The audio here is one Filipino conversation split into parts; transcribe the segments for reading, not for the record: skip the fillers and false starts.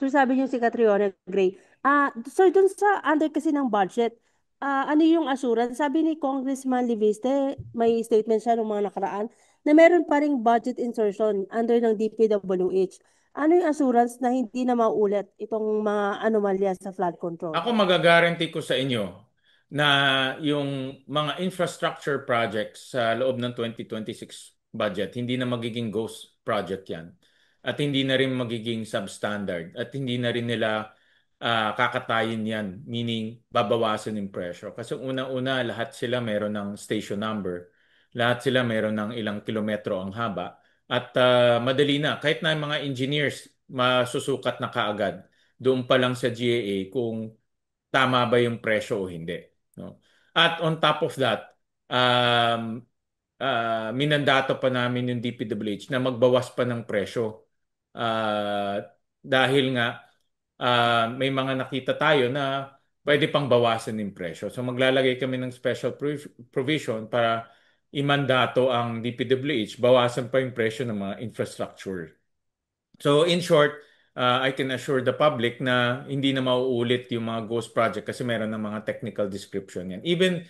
So sabi niyo si Catriona Gray. Sir, dun sa under kasi ng budget, ano yung assurance? Sabi ni Congressman Liviste, may statement siya nung mga nakaraan, na meron pa ring budget insertion under ng DPWH. Ano yung assurance na hindi na maulit itong mga anomalya sa flood control? Ako magagaranti ko sa inyo na yung mga infrastructure projects sa loob ng 2026 budget, hindi na magiging ghost project yan. At hindi na rin magiging substandard. At hindi na rin nila kakatayin yan, meaning babawasan yung presyo. Kasi unang-una, lahat sila meron ng station number. Lahat sila meron ng ilang kilometro ang haba. At madali na, kahit na yung mga engineers, masusukat na kaagad doon pa lang sa GAA kung tama ba yung presyo o hindi. No? At on top of that, minandato pa namin yung DPWH na magbawas pa ng presyo. Dahil nga may mga nakita tayo na pwede pang bawasan yung presyo. So maglalagay kami ng special provision para imandato ang DPWH, bawasan pa yung presyo ng mga infrastructure. So in short, I can assure the public na hindi na mauulit yung mga ghost project kasi meron ng mga technical description yan. Even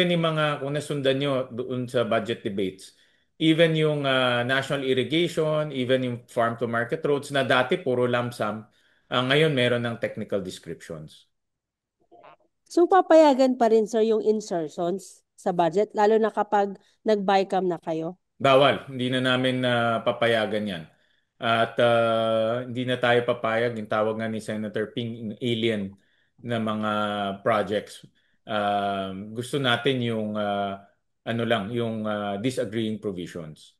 yung mga kung nasundan nyo doon sa budget debates, even yung national irrigation, even yung farm to market roads na dati puro lump sum, ngayon meron ng technical descriptions. So papayagan pa rin sir yung insertions sa budget, lalo na kapag nag-BICAM na kayo? Bawal, hindi na namin papayagan yan. At hindi na tayo papayag, yung tawag nga ni Senator Ping, alien na mga projects. Gusto natin yung ano lang, yung disagreeing provisions.